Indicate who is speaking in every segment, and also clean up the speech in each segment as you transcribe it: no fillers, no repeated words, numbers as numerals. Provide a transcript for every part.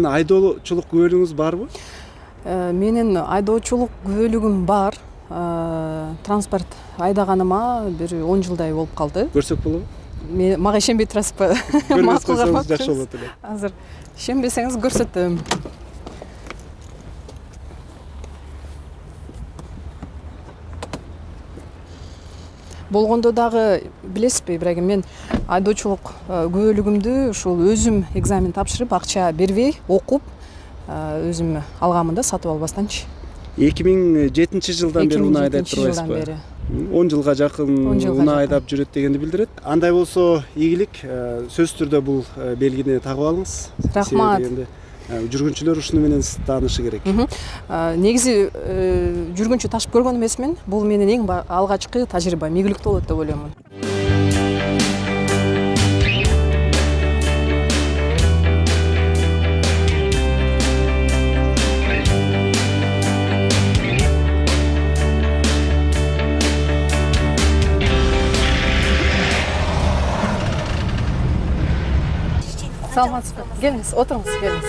Speaker 1: сиздин айдоочулук күбөлүгүңүз барбы?
Speaker 2: Менин айдоочулук күбөлүгүм бар. Транспорт айдаганыма бир 10 жылдай болуп калды.
Speaker 1: Көрсөк болобу?
Speaker 2: Мага ишенбей турасызбы?
Speaker 1: Көргөз койсоңуз жакшы болот эле.
Speaker 2: Азыр ишенбесеңиз көрсөтөм. Болгондо дагы билесизби, Ибрагим, мен айдоочулук күбөлүгүмдү ушул өзүм экзамен тапшырып, акча бербей, окуп, өзүм алганмын да, сатып албастанчы.
Speaker 1: 2007 жылдан бери унаа айдап турбайсызбы? 10 жылга жакын унаа айдап жүрөт дегенди билдирет. Андай болсо ийгилик, сөзсүз түрдө бул белгини тагып алыңыз.
Speaker 2: Рахмат.
Speaker 1: Жүргүнчүлөр ушуну менен таанышы керек.
Speaker 2: Негизи жүргүнчү ташып көргөн эмесмин. Бул менин эң алгачкы тажрыйба, ийгиликтүү болот деп ойлоймун. Саламатсызбы? Келиңиз, отуруңуз, келиңиз.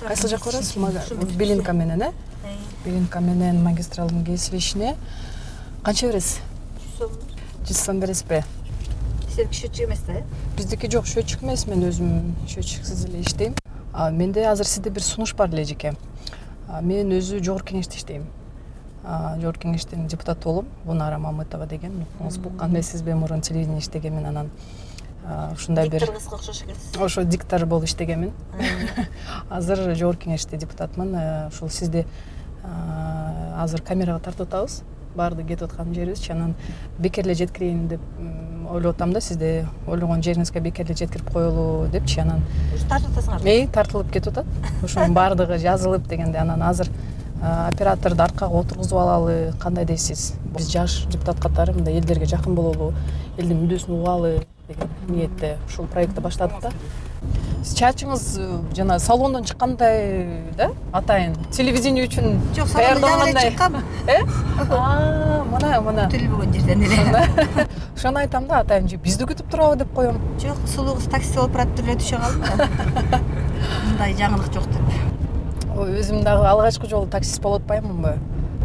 Speaker 2: Кайсы жакка барасыз? Белинка менен, Белинка менен магистралдын кесилишине канча бересиз? 100 сом бересизби?
Speaker 3: Сиздики счетчик эмес да?
Speaker 2: Биздики жок, счетчик эмес, мен өзүм счетчиксиз эле иштейм. Менде азыр сизде бир сунуш бар эле эжеке. Мен өзү жогорку кеңеште иштейм. Жогорку кеңештин депутаты болом, Гунара Мамытова деген. Уккан эмессизби, мурун телевидение иштегенмин, анан ушундай бир
Speaker 3: диктор окшош экенсиз.
Speaker 2: Ошо диктор болуп иштегенмин. Азыр жогорку кеңеште депутатмын. Ушул сизди азыр камерага тартып атабыз. Баарды кетип аткан жерибизчи, анан бекер эле жеткирейин деп ойлоп атам да, сизди ойлогон жериңизге бекер эле жеткирип коелу депчи. Анан
Speaker 3: тартып атасыңар.
Speaker 2: Тартылып кетип атат. Ошонун баардыгы жазылып дегенде, анан азыр операторду аркага отургузуп алалы, кандай дейсиз? Биз жаш депутат катары мындай элдерге жакын бололу, элдин мүддөсүн угалы деген ниетте ушул проектти баштадык да. Чачыңыз жана салондон чыккандай да, атайын. Телевидение үчүн даярдалгандай. Мына.
Speaker 3: Түлбөгөн жерден эле.
Speaker 2: Ошону айтам да, атайын, бизди күтүп турабы деп коем.
Speaker 3: Жок, сулуу кыз такси болуп барат эле түшө калды. Мындай жаңылык жок деп.
Speaker 2: Өзүм дагы алгачкы жолу таксист болуп атпаймынбы?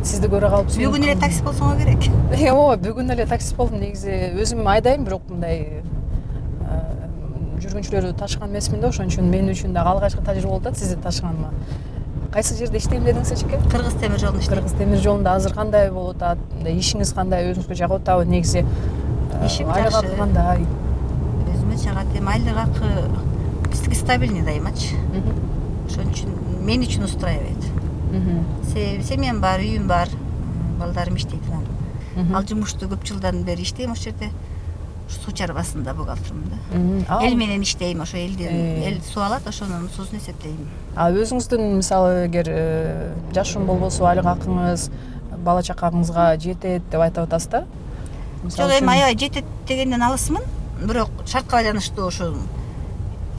Speaker 2: Сизди көрө калып
Speaker 3: бүгүн эле таксист болсоңо керек.
Speaker 2: Бүгүн эле таксист болдум. Негизи өзүм айдайм, бирок мындай жүргүнчүлөрдү ташыган эмесмин да, ошон үчүн мен үчүн дагы алгачкы тажрыйба болуп атат сизди ташыганыма. Кайсы жерде иштейм дедиңиз эчеке?
Speaker 3: Кыргыз темир жолунда иштейм.
Speaker 2: Кыргыз темир жолунда азыр кандай болуп атат? Ишиңиз кандай, өзүңүзгө жагып атабы? Негизи айлык акы кандай?
Speaker 3: Өзүмө жагат, айлык акы биздики стабильный дайымачы. Ошон үчүн мен үчүн устраивает. Семьям бар, үйүм бар, балдарым иштейт анан. Ал жумушту көп жылдан бери иштейм ошол жерде. Суу чарбасында бухгалтермин да. Эл менен иштейм, ошо эл суу алат, ошонун суусун эсептейм.
Speaker 2: Өзүңүздүн мисалы эгер жашын болбосо айлык акыңыз бала чакаңызга жетет деп айтып атасыз да?
Speaker 3: Жок, аябай жетет дегенден алысмын, бирок шартка байланыштуу ошо.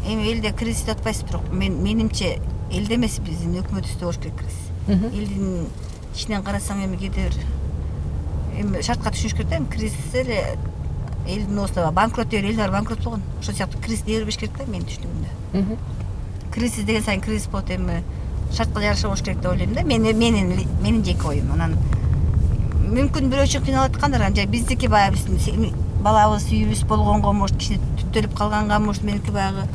Speaker 3: Элде кризис деп атпайсыз, бирок менимче элде эмес, биздин өкмөтүбүздө болуш керек кризис. Элдин ичинен карасаң кээде бир шартка түшүнүш керек да, кризис эле элдин оосунда банкрот деген эл бар, банкрот болгон. Ошол сыяктуу кризис дей бербеш керек да, менин түшүнүгүмдө. Кризис деген сайын кризис болот, шартка жараша болуш керек деп ойлойм да. Менин жеке оюм. Анан мүмкүн бирөө үчүн кыйналып аткандар, анан биздики баягы биздин балабыз, үйүбүз болгонго, может кичине түптөлүп калганга, может меники баягы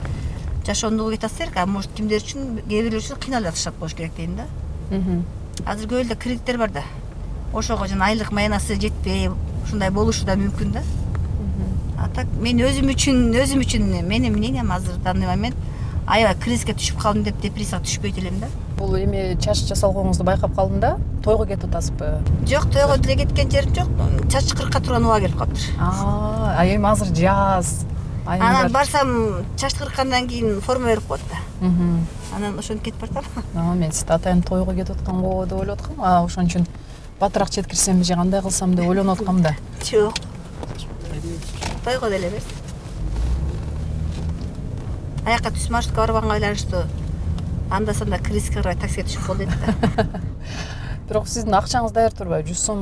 Speaker 3: жашоондугу кете алса керек, а может кимдер үчүн, кээ бирлер үчүн кыйналып жатышат болуш керек дейм да. Азыр көп элде кредиттер бар да. Ошого жана айлык маянасы жетпей, ушундай болушу да мүмкүн да. А так мен өзүм үчүн менин мнением азыр данный момент аябай кризиске түшүп калдым деп депрессияга түшпөйт элем да.
Speaker 2: Бул эми чач жасалгонуңузду байкап калдым да. Тойго кетип атасызбы?
Speaker 3: Жок, тойго деле кеткен жерим жок. Чач кыркка турган уга келип калыптыр.
Speaker 2: Эми азыр жаз.
Speaker 3: Анан барсам чач кырккандан кийин форма берип коет да. Анан ошентип кетип бартам.
Speaker 2: Мен сизди атайын тойго кетип атканго деп ойлоп аткам. Ошон үчүн батыраак жеткирсемби же кандай кылсам деп ойлонуп аткам да.
Speaker 3: Жок. Тойго деле эмес. Аяка түз маршрутка барганга байланыштуу анда санда кризиске карабай таксиге түшүп кол дейт да.
Speaker 2: Бирок сиздин акчаңыз даяр турбайбы? 100 сом.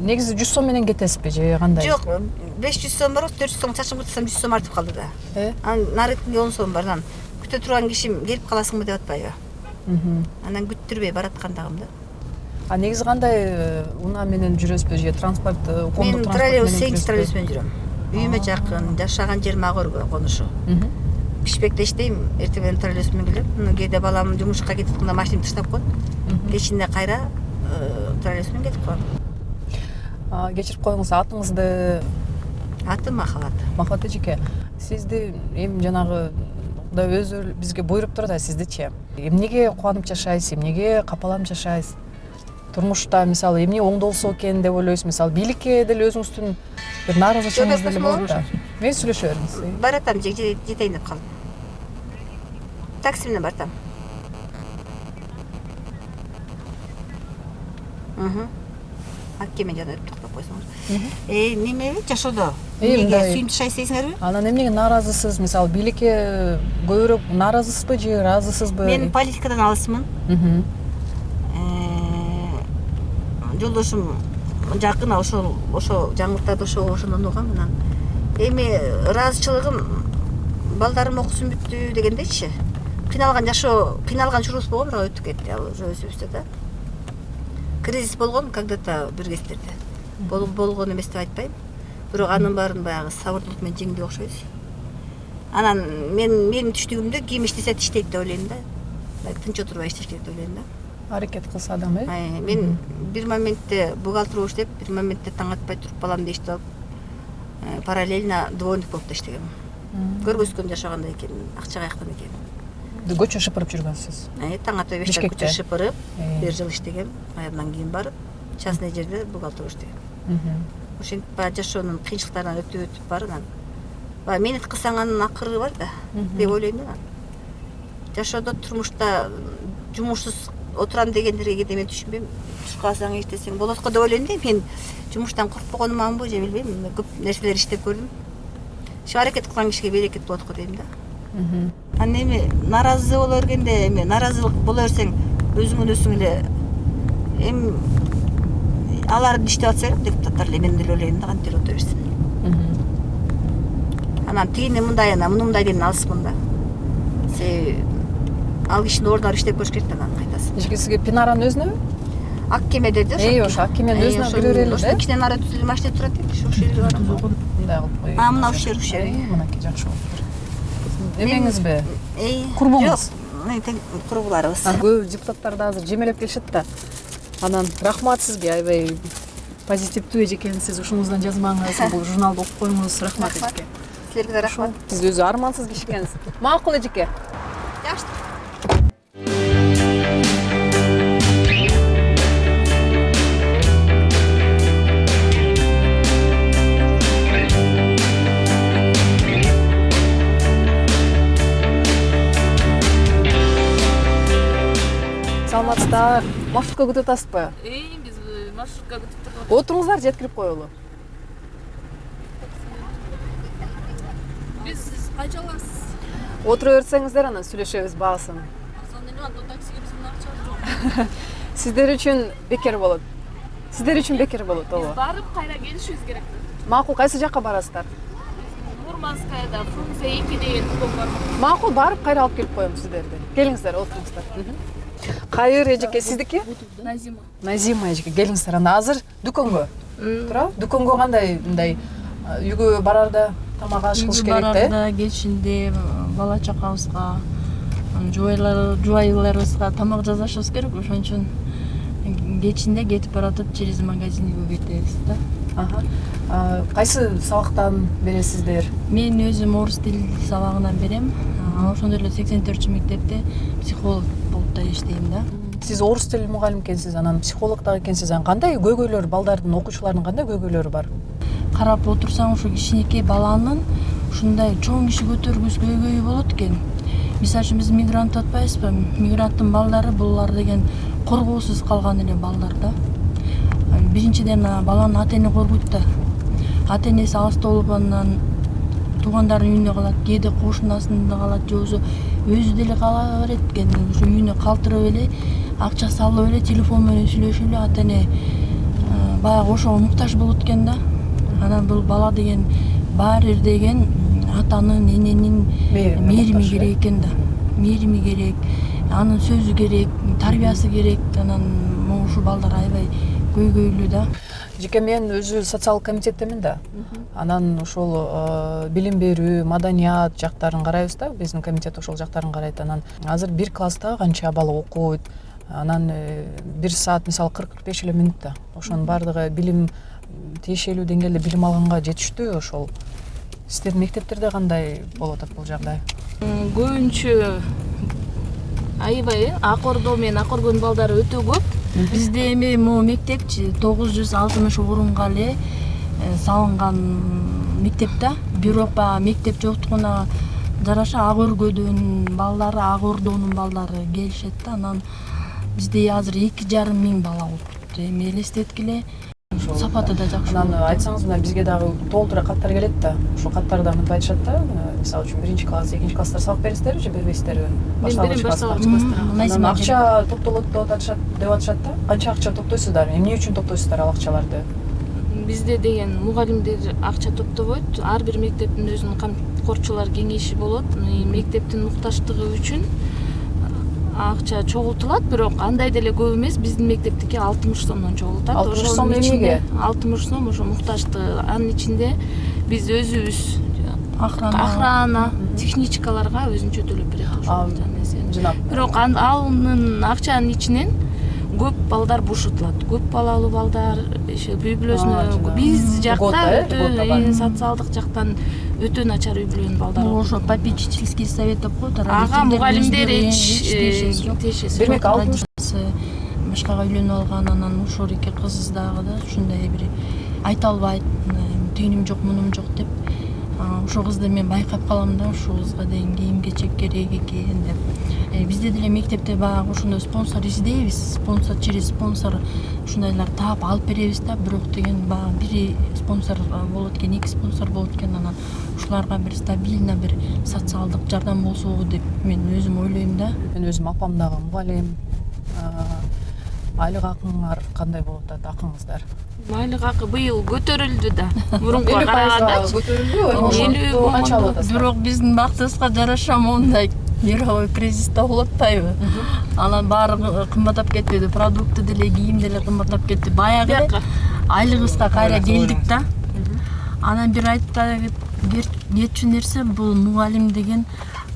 Speaker 2: Негизи 100 сом менен кетесизби же кандай?
Speaker 3: Жок, 500 сом бар, 400 сом чачым кыртсам 100 сом артып калды да. Анан нарыкында 10 сом бар, анан күтө турган кишим келип каласыңбы деп атпайбы. Анан күттүрбөй бараткандагым да.
Speaker 2: А негизи кандай унаа менен жүрөсүзбү же транспорт,
Speaker 3: Мен троллейбус, сегиз троллейбус менен жүрөм. Үйүмө жакын, жашаган жерим Агорго конушу. Бишкекте иштейм, эртең менен троллейбус менен келем. Кээде балам жумушка кетип атканда машинамды таштап коет. Кечинде кайра троллейбус менен кетип коем.
Speaker 2: Кечирип коюңуз, атыңызды?
Speaker 3: Атым Махабат.
Speaker 2: Махабат эжеке, сизди эми жанагы Кудай өзү бизге буйруп турат, сиздичи? Эмнеге кубанып жашайсыз, эмнеге капаланып жашайсыз? Турмушта мисалы эмне оңдолсо экен деп ойлойсуз, мисалы бийликке деле өзүңүздүн бир нааразычылыгыңыз деле болот да. Мен сүйлөшө бериңиз.
Speaker 3: Баратам, жетейин деп калдым. Такси менен баратам. Аккемен жана токтоп койсоңуз. Неме жашоодо? Эмнеге сүйүнүп жашайсыз дейсиңерби?
Speaker 2: Анан эмнеге нааразысыз? Мисалы бийликке көбүрөөк нааразысызбы же ыраазысызбы?
Speaker 3: Мен политикадан алысмын. Жолдошум жакын, ошо жаңыртады, ошондон угам. Анан эми ыраазычылыгым балдарым окусун бүттү дегендейчи. Кыйналган жашоо, кыйналган чурубуз болгон, бирок өтүп кетти ал өзүбүздө да. Кризис болгон когда-то бир кездерде. Болгон эмес деп айтпайм. Бирок анын баарын баягы сабырдуулук менен жеңди окшойбуз. Анан менин түшүнүгүмдө ким иштесе иштейт деп ойлойм да. Тынч отурбай иштеш керек деп ойлойм да.
Speaker 2: Аракет кылса адам,
Speaker 3: Мен бир моментте бухгалтер болуп иштеп, бир моментте таң атпай туруп баламды эштеп алып, параллельно дворник болуп да иштегем. Көргөзгөн жашагандай экен, акча каяктан экен.
Speaker 2: Көчө шыпырып жүргөнсүз.
Speaker 3: Таң атпай бештен көчө шыпырып, бир жыл иштегем. Аяндан кийин барып, частный жерде бухгалтер болуп иштегем. Ошентип баягы жашоонун кыйынчылыктарынан өтүп барып, баягы менет кылсаң анын акыры бар да, деп ойлойм да. Жашоодо, турмушта жумушсуз отурам дегендерге кээде мен түшүнбөйм. Туш калсаң иштесең болот го деп ойлойм да. Мен жумуштан коркпогонуманбы же билбейм. Көп нерселер иштеп көрдүм. Ошо аракет кылган кишиге берекет болот го дейм да. Анан эми нааразы боло бергенде, эми нааразылык боло берсең өзүңөн өзүң эле эми алар иштеп атса керек, депутаттар эле мен деле ойлойм да, кантип отура берсин. Анан тигини мындай, анан муну мындай деген алыспын да. Ал кишинин ордуна иштеп көрүш керек да, анан кайтасы.
Speaker 2: Эжеке, сизге Пинараны өзүнө?
Speaker 3: Аккемеде да.
Speaker 2: Ошо Аккеменин өзүнө кире берели да.
Speaker 3: Кичине нара түзүлгөн машина турат экен, ошо жерге барам.
Speaker 2: Мындай кылып коюп.
Speaker 3: Мына ушер.
Speaker 2: Мынакей жакшы болуп тур. Эмеңизби?
Speaker 3: Курбуңуз? Жок, курбуларыбыз.
Speaker 2: Көп депутаттар да азыр жемелеп келишет да. Анан рахмат сизге, аябай позитивдүү эжекеңиз, ушуңуздан жазмаңыз, бул журналды окуп коюңуз. Рахмат эжеке.
Speaker 3: Силерге да рахмат.
Speaker 2: Сиз өзү армансыз киши экенсиз. Макул эжеке.
Speaker 3: Жакшы.
Speaker 2: Саламатсыздар. Маршрутка күтүп атасызбы?
Speaker 4: Биз маршрутка күтүп турдук.
Speaker 2: Отуруңуздар, жеткирип коелу.
Speaker 4: Биз кайча аласыз?
Speaker 2: Отура берсеңиздер, анан сүйлөшөбүз баасын.
Speaker 4: Таксиге биздин акчабыз жок.
Speaker 2: Сиздер үчүн бекер болот. Ооба.
Speaker 4: Барып кайра келишибиз керек.
Speaker 2: Макул, кайсы жакка барасыздар?
Speaker 4: Мурманскаяда Фрунзе 2 деген дом бар.
Speaker 2: Макул, барып кайра алып келип коем сиздерди. Келиңиздер, отуруңуздар. Кайыр эжеке, сиздики? Назима эжеке, келиңиздер. Анда азыр дүкөнгө. Туурабы? Дүкөнгө кандай мындай үйгө барарда тамак аш кылыш керек да?
Speaker 4: Барарда, кечинде бала чакабызга, жубайларыбызга тамак жасашыбыз керек. Ошон үчүн кечинде кетип баратып через магазинге кетебиз да.
Speaker 2: Кайсы сабактан бересиздер?
Speaker 4: Мен өзүм орус тил сабагынан берем. Ошондой эле 84 мектепте психолог болуп да иштейм да.
Speaker 2: Сиз орус тил мугалим экенсиз, анан психолог да экенсиз. Кандай көйгөйлөр, балдардын, окуучулардын кандай көйгөйлөрү бар?
Speaker 4: Карап отурсаң, ушу кичинекей баланын ушундай чоң киши көтөргүс көйгөйү болот экен. Мисалы үчүн биз мигрант атпайбызбы? Мигранттын балдары булар деген коргоосуз калган эле балдар да. Биринчиден баланын ата эне коргойт да. Ата энеси алыста болуп андан туугандарынын үйүнө калат, кээде кошунасында калат, же болбосо өзү деле кала берет экен. Ушу үйүнө калтырып эле, акча салып эле, телефон менен сүйлөшүп эле ата эне баягы ошого муктаж болот экен да. Анан бул бала деген баары бир деген атанын, эненин мээрими керек экен да. мээрими керек, анын сөзү керек, тарбиясы керек. Анан могу ушу балдар аябай көйгөйлүү да.
Speaker 2: Жеке мен өзү социалдык комитеттемин да. Анан ошол билим берүү, маданият жактарын карайбыз да. Биздин комитет ошол жактарын карайт. Анан азыр бир класста канча бала окуйт. Анан 1 саат мисалы 45 эле мүнөт да. Ошонун баардыгы билим тиешелүү деңгээлде билим алганга жетиштүү ошол. Сиздердин мектептерде кандай болуп атат бул жагдай?
Speaker 4: Көбүнчө аябай акордоо менен акоргон балдары өтө көп. Бизде эми могу мектепчи 960 орунга эле салынган мектеп да. Бирок баягы мектеп жоктугуна жараша ак өргөдөн балдары, ак ордонун балдары келишет да. Анан бизде азыр 2,5 миң бала окуйт. Эми элестеткиле сапаты да жакшы.
Speaker 2: Анан айтсаңыз, мына бизге дагы толтура каттар келет да. Ошол каттарда мынтип айтышат да. Мисалы үчүн 1-класс, 2-класстар сабак бересиздерби же бербейсиздерби?
Speaker 4: Башталгыч класстар.
Speaker 2: Анан акча топтолот деп атышат да. Канча акча топтойсуздар? Эмне үчүн топтойсуздар ал акчаларды?
Speaker 4: Бизде деген мугалимдер акча топтобойт. Ар бир мектептин өзүнүн камкорчулар кеңеши болот. Мектептин муктаждыгы үчүн акча чогултулат, бирок андай деле көп эмес. Биздин мектептики 60 сомдон чогултат.
Speaker 2: 60 сом эмнеге?
Speaker 4: 60 сом ошо муктаждыгы. Анын ичинде биз өзүбүз охрана, техничкаларга өзүнчө төлөп берет ошол нерсени. Бирок анын акчанын ичинен көп балдар бошотулат. Көп балалуу балдар, үй бүлөсүнө биз жакта социалдык жактан өтө начар үй бүлөнүн балдары. Ошо попечительский совет деп коет. Ага мугалимдер тиешеси.
Speaker 2: Демек 60
Speaker 4: башкага үйлөнүп алган, анан ушуреке кыз дагы да ушундай бир айта албайт, түйүнүм жок, мунум жок деп. Ошол кызды мен байкап калам да, ушул кызга деген кийим-кечек керек экен деп. Бизде деле мектепте баягы ошондой спонсор издейбиз, через спонсор ушундайлар таап алып беребиз да, бирок деген баягы бири спонсор болот экен, 2 спонсор болот экен, анан ушуларга бир стабильно бир социалдык жардам болсо деп мен өзүм ойлойм да.
Speaker 2: Мен өзүм апам дагы мугалим. Айлык акыңар кандай болуп атат, акыңыздар?
Speaker 4: Айлык акы быйыл көтөрүлдү да. Мурункуга караганда
Speaker 2: көтөрүлдү.
Speaker 4: Бирок биздин бактыбызга жараша мондай мировой кризисте болуп атпайбы? Анан баары кымбаттап кетпеди, продукты деле, кийим деле кымбаттап кетти. Баягы айлыгыбызга кайра келдик да. Анан бир айтта кетчү нерсе, бул мугалим деген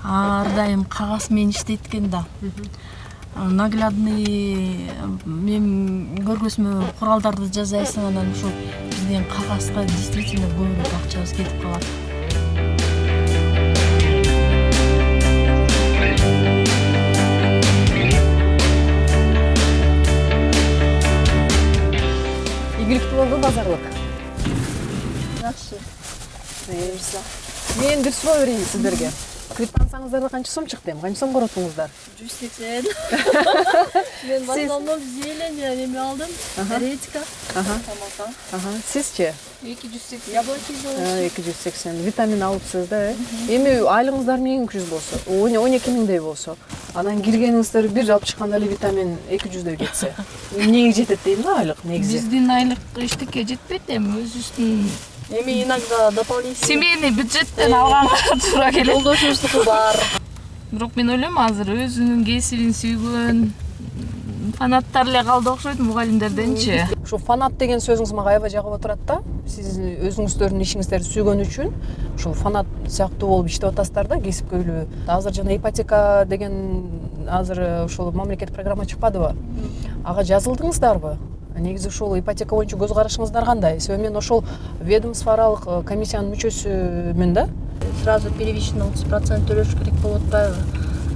Speaker 4: ар дайым кагаз менен иштейт экен да. Наглядный мен көргөзмө куралдарды жасайсың, анан ушул бизден кагазга действительно көбүрөөк акчабыз кетип калат.
Speaker 2: Ийгиликтүү болду базарлык.
Speaker 4: Жакшы.
Speaker 2: Мен бир суроо берейин сиздерге. Квитанцияңыздарда канча сом чыкты? Канча сом короттуңуздар?
Speaker 4: 180. Мен в основном зелень эме алдым. Редька, томата.
Speaker 2: Сизчи?
Speaker 4: 280. Яблоки жолу.
Speaker 2: 280. Витамин алыпсыз да, Эми айлыгыңыздар 1200 болсо, 12 миңдей болсо, анан киргениңиздер бир алып чыкканда эле витамин 200дөй кетсе. Эмнеге жетет дейм да айлык негизи?
Speaker 4: Биздин айлык эчтеке жетпейт, эми өзүбүздүн
Speaker 3: Эми иногда дополнительный
Speaker 4: семейный бюджеттен алганга туура келет.
Speaker 3: жолдошубуздуку бар.
Speaker 4: Бирок мен ойлойм, азыр өзүнүн кесибин сүйгөн фанаттар эле калды окшойт мугалимдерденчи.
Speaker 2: Ошо фанат деген сөзүңүз мага аябай жагып отурат да. Сиз өзүңүздөрдүн ишиңиздерди сүйгөн үчүн ушул фанат сыяктуу болуп иштеп атасыздар да, кесипкөйлүү. Азыр жана ипотека деген азыр ушул мамлекеттик программа чыкпадыбы? Ага жазылдыңыздарбы? Негизи ушул ипотека боюнча көз карашыңыздар кандай? Себеби мен ошол ведомстволук комиссиянын мүчөсүмүн да.
Speaker 4: Сразу первично 30% төлөш керек болуп атпайбы?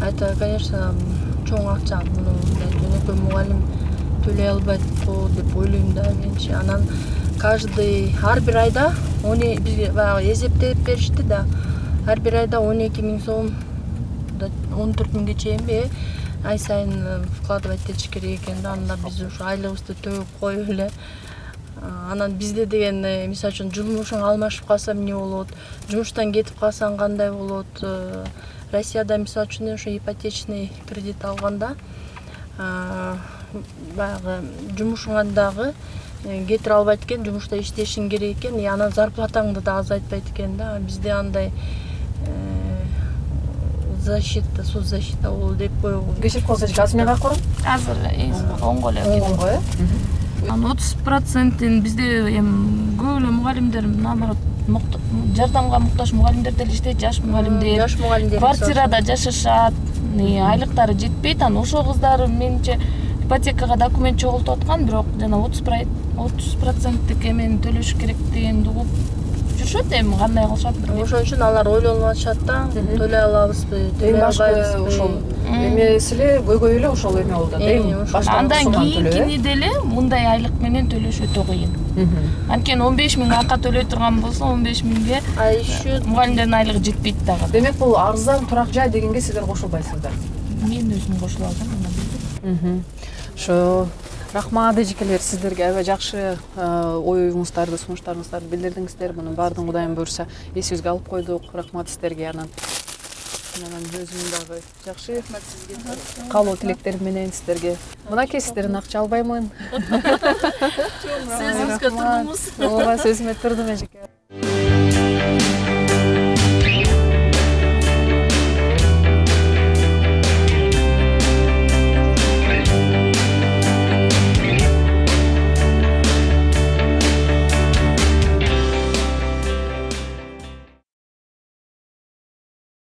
Speaker 4: Это, конечно, чоң акча. Муну жөнөкөй мугалим төлөй албайт го деп ойлойм да менчи. Анан каждый ар бир айда бизге баягы эсептеп беришти да. Ар бир айда 12 миң сом, 14 миңге чейинби ай сайын вкладывать этиш керек экен да. Анда биз ушу айлыгыбызды төгүп коюп эле. Анан бизде деген мисалы үчүн жумушуң алмашып калса эмне болот? Жумуштан кетип калсаң кандай болот? Россияда мисалы үчүн ошо ипотечный кредит алганда баягы жумушуңан дагы кетире албайт экен, жумушта иштешиң керек экен, анан зарплатаңды да азайтпайт экен да. Бизде андай защита, соцзащита болду деп койгу.
Speaker 2: Кечип калса азыр эмне кайкырам?
Speaker 4: Азыр оңго эле.
Speaker 2: Оңго э?
Speaker 4: 30%-ин бизде эми көп эле мугалимдер наоборот жардамга муктаж мугалимдер деле иштейт, жаш мугалимдер. Квартирада жашашат, айлыктары жетпейт, анан ошол кыздар менимче ипотекага документ чогултуп аткан, бирок жана 30%-тик эмени төлөш керектигин угуп жүрүшөт, эми кандай кылышат билбейм.
Speaker 5: Ошон үчүн алар ойлонуп атышат да, төлөй алабызбы, төлөй албайбызбы.
Speaker 2: Ошол эмеси эле көйгөй эле ошол эме болду да.
Speaker 4: Андан кийинкини деле мындай айлык менен төлөш өтө кыйын. Анткени 15 000 акка төлөй турган болсо 15 000ге
Speaker 5: ай еще
Speaker 4: мугалимдердин айлыгы жетпейт дагы.
Speaker 2: Демек бул арзан турак жай дегенге силер кошулбайсыздар.
Speaker 4: Мен өзүм кошула алдым.
Speaker 2: Ошо рахмат эжекелер, сиздерге аябай жакшы оюңуздарды, сунуштарыңыздарды билдирдиңиздер. Мунун баардыгын Кудайым буйрса эсибизге алып койдук. Рахмат сиздерге. Анан өзүм дагы жакшы каалоо тилектерим менен сиздерге. Мынакей сиздерден акча албаймын.
Speaker 4: Сөзүңүзгө турдуңуз.
Speaker 2: Ооба, сөзүмө турдум эжеке.